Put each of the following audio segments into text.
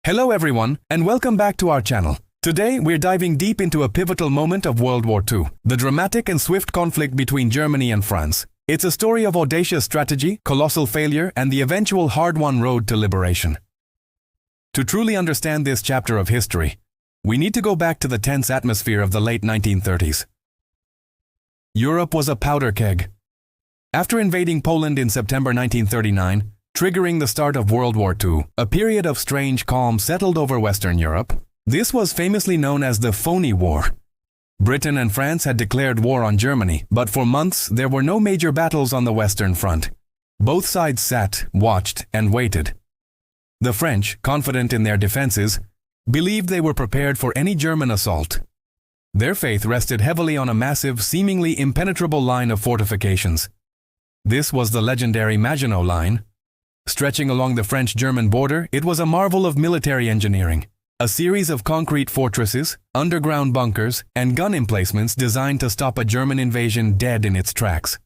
Hello everyone, and welcome back to our channel. Today, we're diving deep into a pivotal moment of World War II, the dramatic and swift conflict between Germany and France. It's a story of audacious strategy, colossal failure, and the eventual hard-won road to liberation. To truly understand this chapter of history, we need to go back to the tense atmosphere of the late 1930s. Europe was a powder keg. After invading Poland in September 1939, triggering the start of World War II, a period of strange calm settled over Western Europe. This was famously known as the Phony War. Britain and France had declared war on Germany, but for months there were no major battles on the Western Front. Both sides sat, watched, and waited. The French, confident in their defenses, believed they were prepared for any German assault. Their faith rested heavily on a massive, seemingly impenetrable line of fortifications. This was the legendary Maginot Line. Stretching along the French-German border, it was a marvel of military engineering. A series of concrete fortresses, underground bunkers, and gun emplacements designed to stop a German invasion dead in its tracks.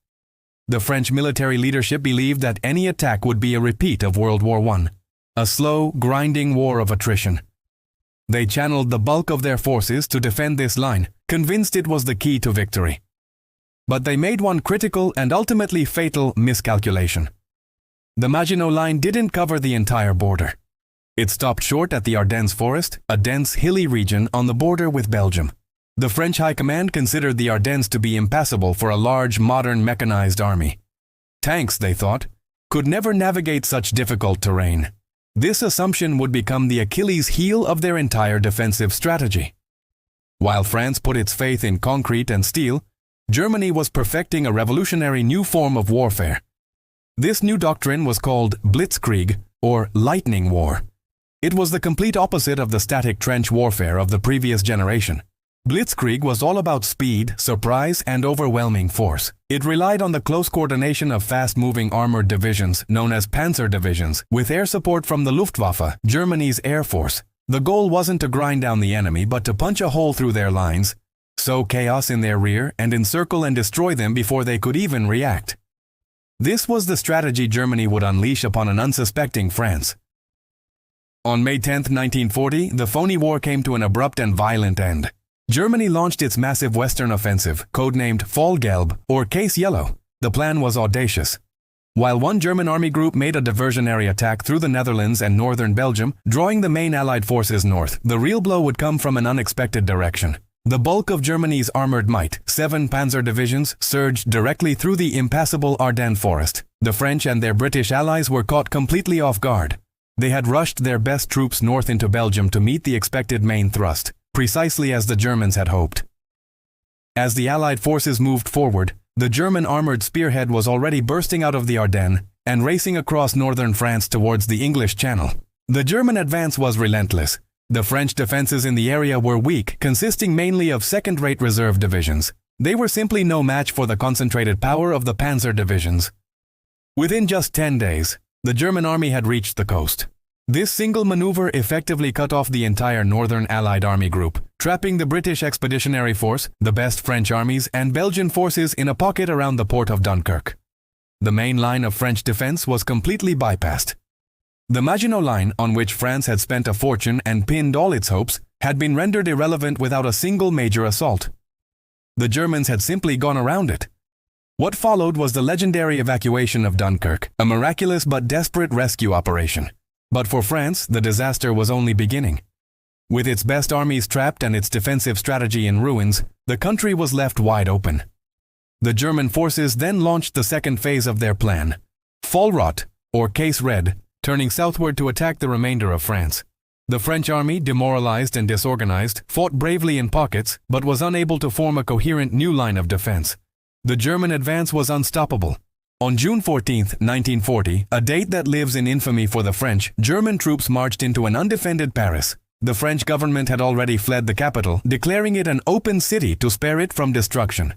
The French military leadership believed that any attack would be a repeat of World War I, a slow, grinding war of attrition. They channeled the bulk of their forces to defend this line, convinced it was the key to victory. But they made one critical and ultimately fatal miscalculation. The Maginot Line didn't cover the entire border. It stopped short at the Ardennes Forest, a dense, hilly region on the border with Belgium. The French High Command considered the Ardennes to be impassable for a large, modern, mechanized army. Tanks, they thought, could never navigate such difficult terrain. This assumption would become the Achilles heel of their entire defensive strategy. While France put its faith in concrete and steel, Germany was perfecting a revolutionary new form of warfare. This new doctrine was called Blitzkrieg, or lightning war. It was the complete opposite of the static trench warfare of the previous generation. Blitzkrieg was all about speed, surprise, and overwhelming force. It relied on the close coordination of fast-moving armored divisions, known as Panzer divisions, with air support from the Luftwaffe, Germany's air force. The goal wasn't to grind down the enemy, but to punch a hole through their lines, sow chaos in their rear, and encircle and destroy them before they could even react. This was the strategy Germany would unleash upon an unsuspecting France. On May 10, 1940, the Phony War came to an abrupt and violent end. Germany launched its massive western offensive, codenamed Fallgelb, or Case Yellow. The plan was audacious. While one German army group made a diversionary attack through the Netherlands and northern Belgium, drawing the main Allied forces north, the real blow would come from an unexpected direction. The bulk of Germany's armored might, 7 panzer divisions, surged directly through the impassable Ardennes forest. The French and their British allies were caught completely off guard. They had rushed their best troops north into Belgium to meet the expected main thrust, precisely as the Germans had hoped. As the Allied forces moved forward, the German armored spearhead was already bursting out of the Ardennes and racing across northern France towards the English Channel. The German advance was relentless. The French defenses in the area were weak, consisting mainly of second-rate reserve divisions. They were simply no match for the concentrated power of the panzer divisions. Within just 10 days, the German army had reached the coast. This single maneuver effectively cut off the entire northern Allied army group, trapping the British Expeditionary Force, the best French armies, and Belgian forces in a pocket around the port of Dunkirk. The main line of French defense was completely bypassed. The Maginot Line, on which France had spent a fortune and pinned all its hopes, had been rendered irrelevant without a single major assault. The Germans had simply gone around it. What followed was the legendary evacuation of Dunkirk, a miraculous but desperate rescue operation. But for France, the disaster was only beginning. With its best armies trapped and its defensive strategy in ruins, the country was left wide open. The German forces then launched the second phase of their plan, Vollrot, or Case Red, turning southward to attack the remainder of France. The French army, demoralized and disorganized, fought bravely in pockets, but was unable to form a coherent new line of defense. The German advance was unstoppable. On June 14, 1940, a date that lives in infamy for the French, German troops marched into an undefended Paris. The French government had already fled the capital, declaring it an open city to spare it from destruction.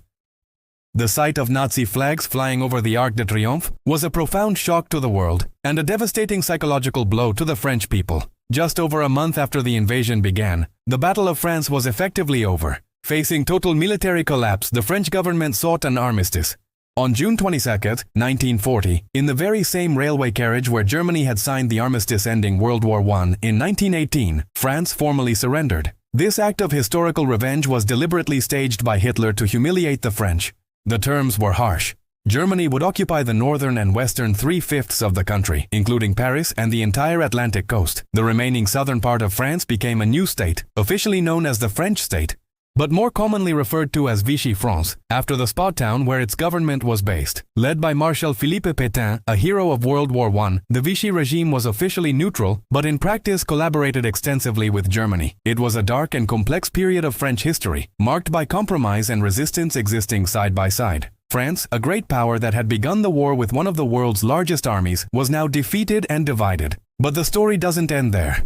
The sight of Nazi flags flying over the Arc de Triomphe was a profound shock to the world and a devastating psychological blow to the French people. Just over a month after the invasion began, the Battle of France was effectively over. Facing total military collapse, the French government sought an armistice. On June 22, 1940, in the very same railway carriage where Germany had signed the armistice ending World War I in 1918, France formally surrendered. This act of historical revenge was deliberately staged by Hitler to humiliate the French. The terms were harsh. Germany would occupy the northern and western 3/5 of the country, including Paris and the entire Atlantic coast. The remaining southern part of France became a new state, officially known as the French state, but more commonly referred to as Vichy France, after the spot town where its government was based. Led by Marshal Philippe Pétain, a hero of World War I, the Vichy regime was officially neutral, but in practice collaborated extensively with Germany. It was a dark and complex period of French history, marked by compromise and resistance existing side by side. France, a great power that had begun the war with one of the world's largest armies, was now defeated and divided. But the story doesn't end there.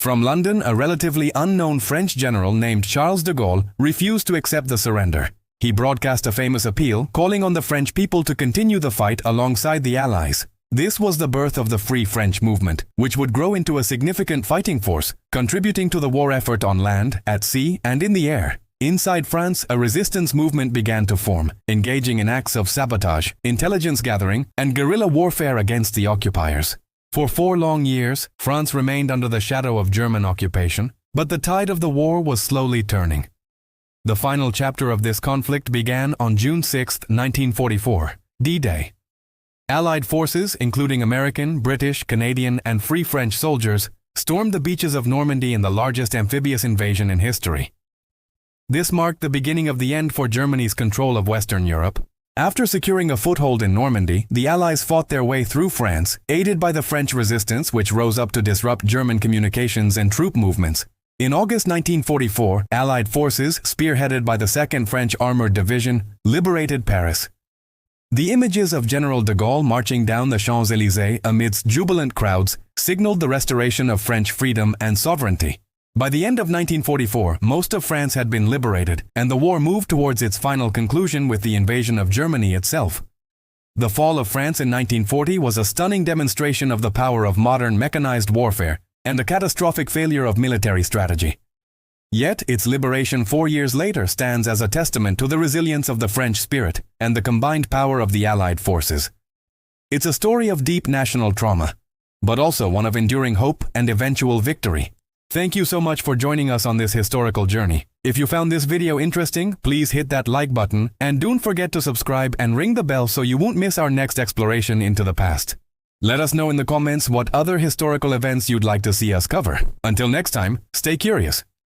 From London, a relatively unknown French general named Charles de Gaulle refused to accept the surrender. He broadcast a famous appeal, calling on the French people to continue the fight alongside the Allies. This was the birth of the Free French movement, which would grow into a significant fighting force, contributing to the war effort on land, at sea, and in the air. Inside France, a resistance movement began to form, engaging in acts of sabotage, intelligence gathering, and guerrilla warfare against the occupiers. For 4 long years, France remained under the shadow of German occupation, but the tide of the war was slowly turning. The final chapter of this conflict began on June 6, 1944, D-Day. Allied forces, including American, British, Canadian, and Free French soldiers, stormed the beaches of Normandy in the largest amphibious invasion in history. This marked the beginning of the end for Germany's control of Western Europe. After securing a foothold in Normandy, the Allies fought their way through France, aided by the French resistance which rose up to disrupt German communications and troop movements. In August 1944, Allied forces, spearheaded by the 2nd French Armored Division, liberated Paris. The images of General de Gaulle marching down the Champs-Élysées amidst jubilant crowds signaled the restoration of French freedom and sovereignty. By the end of 1944, most of France had been liberated, and the war moved towards its final conclusion with the invasion of Germany itself. The fall of France in 1940 was a stunning demonstration of the power of modern mechanized warfare and a catastrophic failure of military strategy. Yet, its liberation 4 years later stands as a testament to the resilience of the French spirit and the combined power of the Allied forces. It's a story of deep national trauma, but also one of enduring hope and eventual victory. Thank you so much for joining us on this historical journey. If you found this video interesting, please hit that like button and don't forget to subscribe and ring the bell so you won't miss our next exploration into the past. Let us know in the comments what other historical events you'd like to see us cover. Until next time, stay curious.